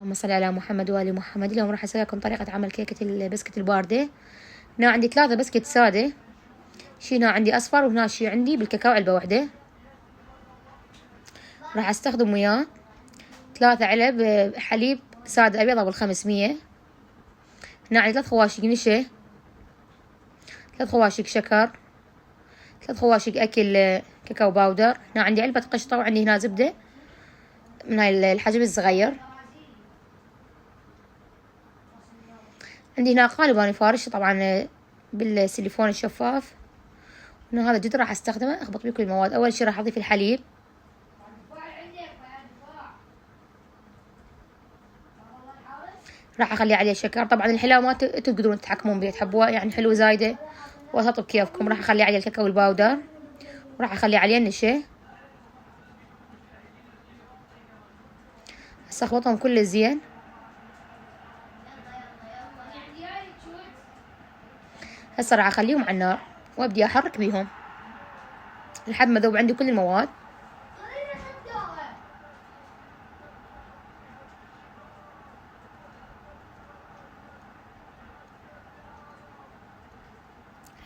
اللهم صل على محمد وآل محمد. اليوم راح أسوي لكم طريقة عمل كيكة البسكت الباردة. هنا عندي 3 بسكت سادة، شي هنا عندي أصفر وهنا شي عندي بالكاكاو علبة واحدة. راح أستخدم وياه 3 علب حليب سادة أبيض أو 500. هنا عندي 3 خواشق نشا، 3 خواشق شكر، 3 خواشق أكل كاكاو باودر. هنا عندي علبة قشطة، وعندي هنا زبدة من هاي الحجم الصغير. عندي هنا قالب أنا فارش طبعا بالسيليفون الشفاف. هنا هذا الجدر راح استخدمه اخبط بيه كل المواد. اول شي راح اضيف الحليب، راح اخلي عليه شكر. طبعا الحلاوه ما تقدرون تتحكمون بيه، تحبوها يعني حلو زايده وسط بكيفكم. راح اخلي عليه الكاكاو الباودر، وراح اخلي عليه النشا. هسه اخلطهم كل زين. هسه راح اخليهم على النار وابدي احرك بيهم لحد ما ذوب عندي كل المواد.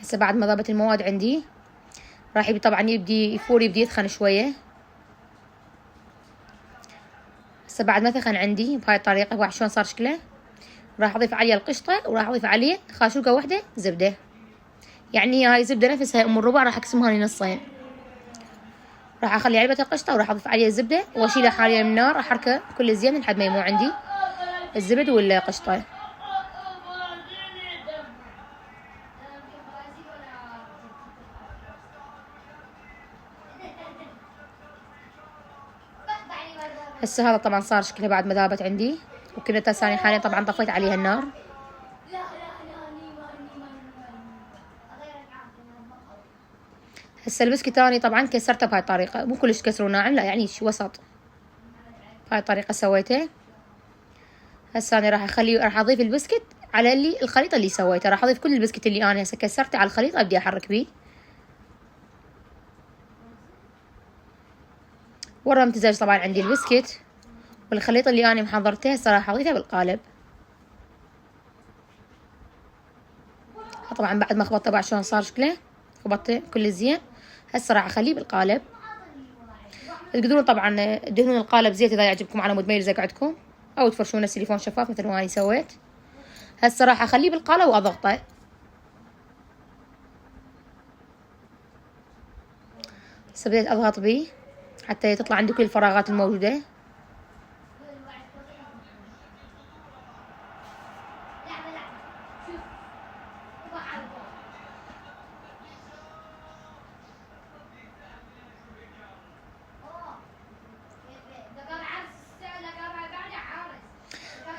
هسه بعد ما ذابت المواد عندي راح طبعا يبدي يسخن شويه. هسه بعد ما ثخن عندي بهاي الطريقه، واحد شلون صار شكله، راح اضيف عليه القشطه وراح اضيف عليه خاشوقه واحده زبده. يعني هاي الزبده نفسها ام الربع راح اقسمها لي نصين. راح اخلي علبه القشطه وراح اضيف عليه الزبده واشيلها حاليا من النار، احركه كل زين لحد ما يمو عندي الزبد والقشطه. هسه هذا طبعا صار شكله بعد ما ذابت عندي، وكنت ثاني حاليا طبعا طفيت عليها النار. هسه البسكت اني طبعا كسرته بهاي الطريقه، مو كلش كسره ناعم، لا يعني شي وسط. بهاي الطريقه سويته. هسه انا راح اضيف البسكت على الخليط اللي سويته. راح اضيف كل البسكت اللي انا هسه كسرته على الخليط، ابدي احرك بيه. ورا امتزاج طبعا عندي البسكت والخليط اللي انا محضرته. هسه راح اضيفه بالقالب. طبعا بعد ما خبطته بعد شلون صار شكله، خبطته كل زين. هسه راح اخليه بالقالب. تقدرون طبعا تدهنون القالب زيت اذا يعجبكم على مود ما يلزق عندكم، او تفرشونه سيليفون شفاف مثل ما اني سويت. هسه راح اخليه بالقالب واضغطه. هسه بديت اضغط بيه حتى تطلع عندي كل الفراغات الموجوده.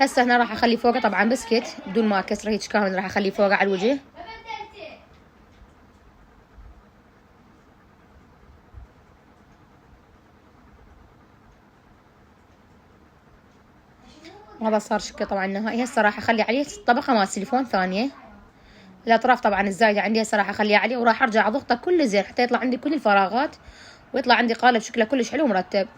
هسه هنا راح اخلي فوقه طبعا بسكت بدون ما اكسره هيك كامل، راح اخليه فوقه على الوجه. هذا صار شكله طبعا نهائي. هسه راح اخلي عليه طبقه مال سيليفون ثانيه. الاطراف طبعا الزايده عندي هسه راح اخليها عليه، وراح ارجع اضغطه كل زين حتى يطلع عندي كل الفراغات، ويطلع عندي قالب شكله كلش حلو ومرتب.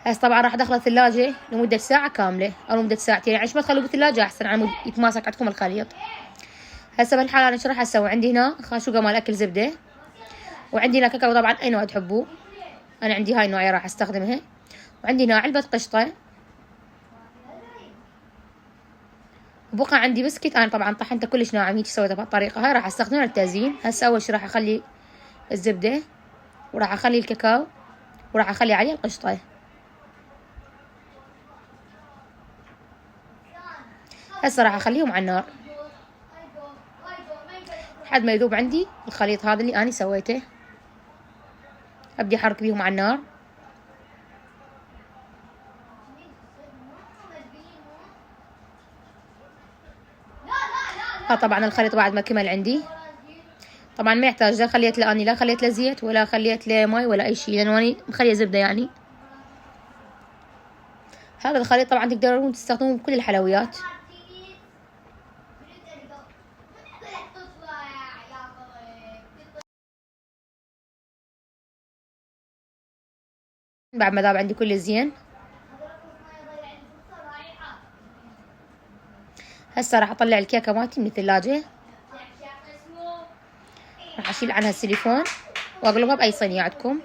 هسه طبعا راح ادخله الثلاجه لمده ساعه كامله او لمده ساعتين، يعني ما تخلوه بالثلاجه احسن على مود يتماسك عندكم الخليط. هسه بالحاله انا شو راح اسوي؟ عندي هنا خاشوقه مال اكل زبده، وعندي هنا كاكاو طبعا اي نوع تحبوه. انا عندي هاي النوعيه راح استخدمها. وعندي هنا علبه قشطه، وبقى عندي بسكت انا طبعا طحنته كلش ناعم هيك سويته بهالطريقه هاي، راح استخدمه للتزيين. هسه اول شي راح اخلي الزبده، وراح اخلي الكاكاو، وراح اخلي عليه القشطه. هسه راح اخليهم على النار لحد ما يذوب عندي الخليط هذا اللي انا سويته. ابدي احرك بيهم على النار. طبعا الخليط بعد ما كمل عندي طبعا ما يحتاج، لا خليت له اني لا خليت له زيت ولا خليت له ماي ولا اي شيء، لانه اني مخليه زبده يعني. هذا الخليط طبعا تقدرون تستخدموه بكل الحلويات. بعد ما ذاب عندي كل زين هسه راح اطلع الكيكه مالتي من الثلاجه. راح اشيل عنها السيليفون واقلبها باي صينيه عندكم.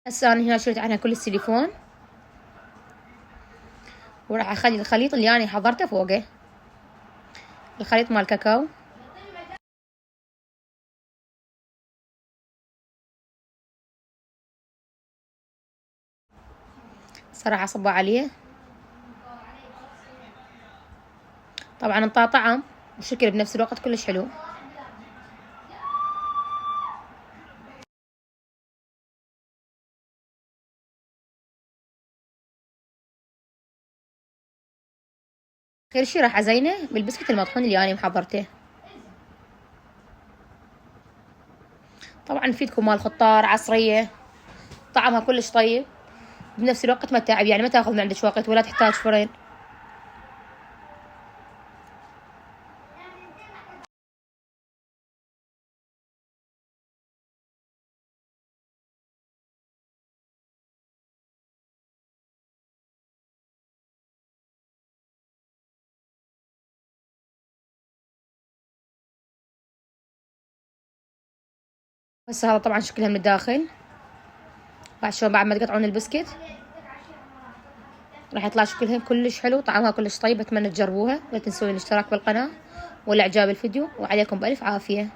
هسه انا هنا شلت عنها كل السيليفون، وراح اخلي الخليط اللي انا حضرته فوقه، الخليط مال الكاكاو. صراحة اصبه عليه. طبعا انطاه طعم وشكل بنفس الوقت كلش حلو. اخر شي راح ازينه بالبسكوت المطحون اللي انا محضرته. طبعا نفيدكم مال خضار عصرية، طعمها كلش طيب بنفس الوقت ما تعب، يعني ما تاخذ من عندك وقت ولا تحتاج فرن. بس هذا طبعا شكلها من الداخل. بعد شلون بعد ما تقطعون البسكت راح يطلع شكلها كلش حلو، طعمها كلش طيب. اتمنى تجربوها، ولا تنسون الاشتراك بالقناة والاعجاب الفيديو، وعليكم بألف عافية.